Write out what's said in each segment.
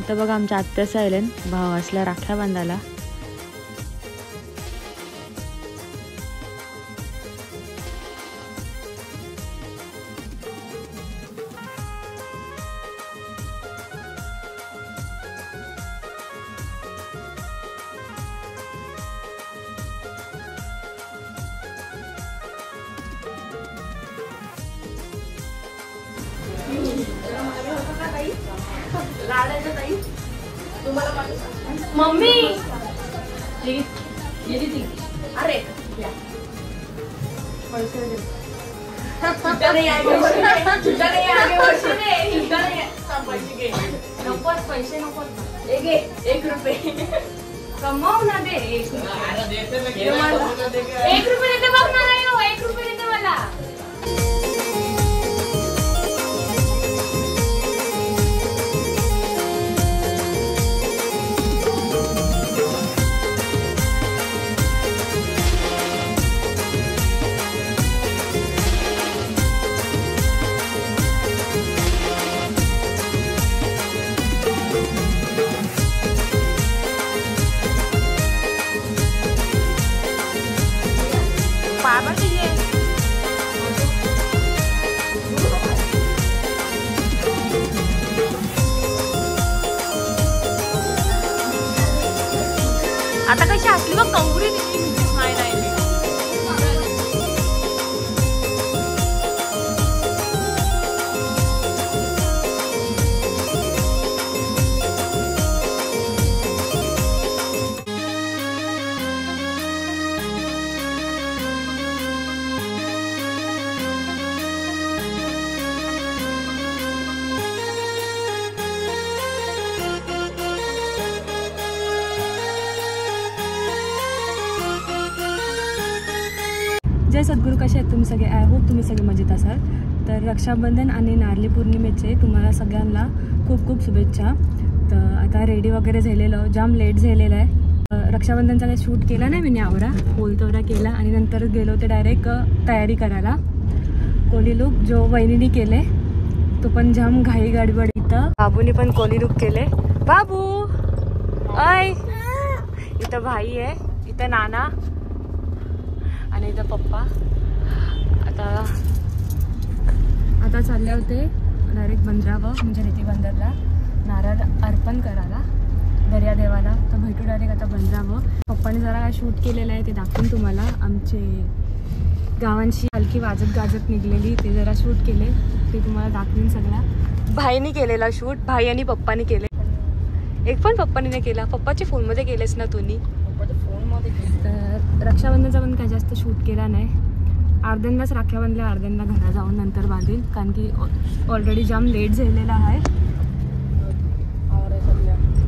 इथं बघा आमच्या आत्याचं आलेन भाव असल्या राख्या बांधायला. मम्मी अरे पैसे नको 1 रुपये कमाव ना दे. 1 रुपये 1 रुपये देते बघ ना. 1 रुपये देते मला. आता कशी असली बघ कंगुरी स्माईल आहे. जय सद्गुरू. कसे आहेत तुम्ही सगळे? आय होप तुम्ही सगळे मजेत असाल. तर रक्षाबंधन आणि नारळी पौर्णिमेचे तुम्हाला सगळ्यांना खूप खूप शुभेच्छा. तर आता रेडी वगैरे झालेलं, जाम लेट झालेलं आहे. रक्षाबंधनचा काही शूट केला नाही मी आवरा, होलतवरा केला आणि नंतर गेलो होते डायरेक्ट तयारी करायला. कोली लुक जो वहिनीने केले तो पण जाम घाई गडबड. इथं बाबूने पण कोली लुक केले. बाबू ऐ, इथं भाई आहे, इथं नाना आणि इथं पप्पा. आता चालले होते डायरेक्ट बंदरावर, म्हणजे रेती बंदरला नारळ अर्पण करायला दर्यादेवाला. तर भेटू डायरेक्ट आता बंदरावर. पप्पाने जरा काय शूट केलेलं आहे ते दाखवून तुम्हाला. आमचे गावांची हलकी वाजत गाजत निघलेली ते जरा शूट केले ते तुम्हाला दाखवून. सगळा भाईनी केलेला शूट, भाई आणि पप्पाने केले. एक पण पप्पाने नाही केला, पप्पाच्या फोनमध्ये केलेस ना तुम्ही? तर रक्षाबंधनचा पण काय जास्त शूट केला नाही. अर्ध्यांनाच राख्या बांधल्या, अर्ध्यांना घरा जाऊन नंतर बांधील, कारण की ऑलरेडी जाम लेट झालेला आहे.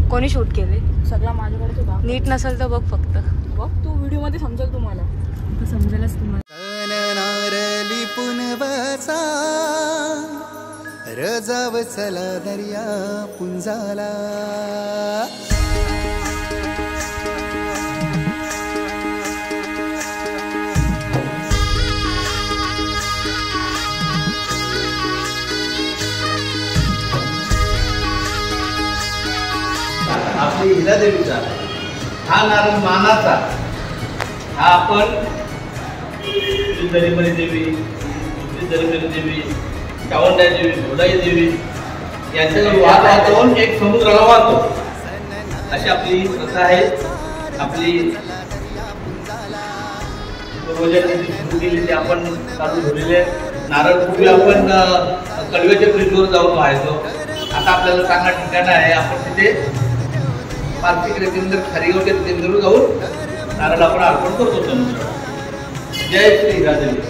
कोणी शूट केले? सगळा माझ्याकडे. नीट नसेल तर बघ, फक्त बघ तू व्हिडिओ मध्ये समजेल तुम्हाला. समजेलच तुम्हाला. रजाव चला दर्या पुंजाला. आपली हिरादेवीचा हा नारळ मानाचा. हा आपण दरिमणी देवी, दरिमणी देवी, चावंडा देवी, घोडाई देवी यांच्याकडे वाहून एक समुद्राला वाहतो, अशी आपली प्रथा आहे. आपली पूर्वजांनी सुरू केली ते आपण चालू ठेवलेले. नारळ पूर्वी आपण कडव्याच्या ब्रिजवर जाऊन व्हायचो. आता आपल्याला चांगला ठिकाण आहे, आपण तिथे पार्थिक केंद्र खारीगावच्या केंद्रावर जाऊन नारळ आपण अर्पण करतो समुद्राला. जय श्री हिरादेवी.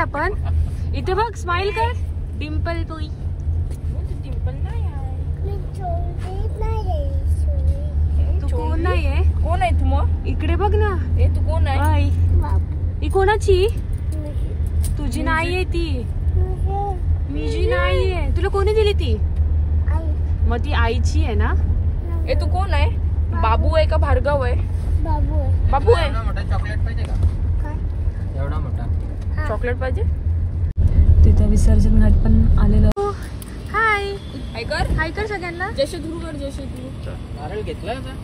आपण. इथे बघ, स्माइल कर. डिम्पल टोई. डिंपल नाही आहे. तू कोण नाहीये? कोण आहे तू मग? इकडे बघ ना. ए तू कोण आहे? आई, ही कोणाची? तुझी नाहीये ती. मीची नाहीये. तुला कोणी दिली ती? मग ती आईची आहे ना? ए तू कोण आहे? बाबू आहे का भार्गव आहे? बाबू आहे. चॉकलेट पाहिजे का? एवढा मोठा चॉकलेट पाहिजे. तिथं विसर्जन घाट पण आलेलं. हाय हाय कर. हाय कर सगळ्यांना. जय सद्गुरू कर. जय सद्गुरू. नारळ घेतलाय का?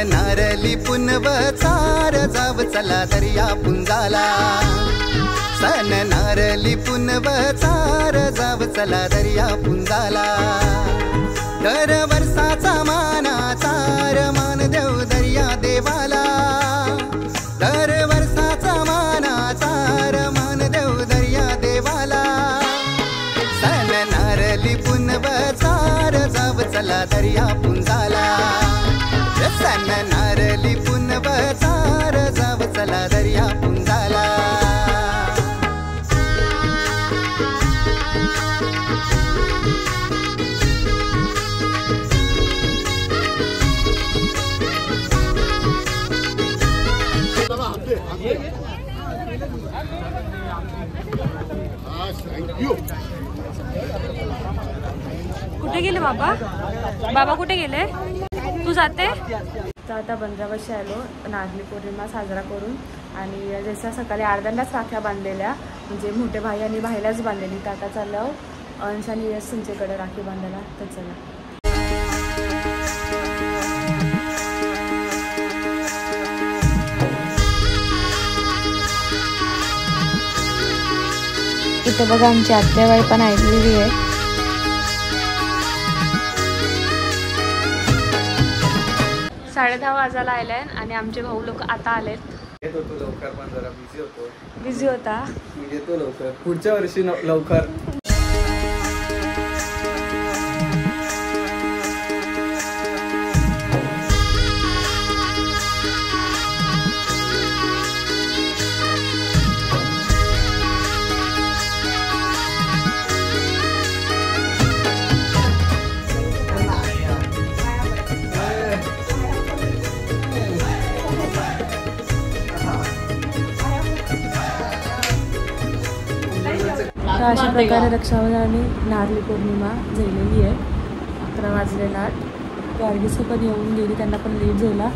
नारली पुनव चार जाव चला दर्या पुंजाला सन नारली पुनव चार जाव चला दर्या पुंजाला दर वर्षाचा मानाचार मान देव दर्या देवाला दर वर्षाचा मानाचार मान देव दर्या देवाला सन नारली पुनव चार जाव चला दर्या पुंजाला सन नारली पुनव चार जाव चला दर्या पुंजाला कुठे गेले बाबा? बाबा कुठे गेले? तू जाते? तर आता 15 वर्षी आलो नारळी पौर्णिमा साजरा करून आणि जसं सकाळी अर्ध्यांदाच राख्या बांधलेल्या म्हणजे मोठे भाई आणि भाईलाच बांधलेली तर आता चाललं अंश आणि यश तुमच्याकडे राखी बांधायला तर चला. इथं बघा आमची आत्याबाई पण ऐकलेली आहे. साडे 10 वाजायला आलाय आणि आमचे भाऊ लोक आता आलेत. येत होतो लवकर पण जरा बिझी होतो. बिझी होता? येतो लवकर पुढच्या वर्षी लवकर. तर अशा प्रकारे रक्षाबंधन आणि नारळी पौर्णिमा झालेली आहे. 11 वाजलेला गार्गीस पण येऊन गेली त्यांना पण लेट झाला.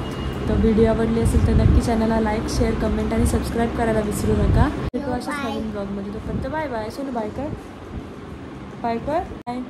तर व्हिडिओ आवडली असेल तर नक्की चॅनलला लाईक शेअर कमेंट आणि सबस्क्राईब करायला विसरू नका. भेटू अशाच नवीन ब्लॉगमध्ये. तोपर्यंत बाय बाय. सोनू बाय कर. बाय कर. बाय.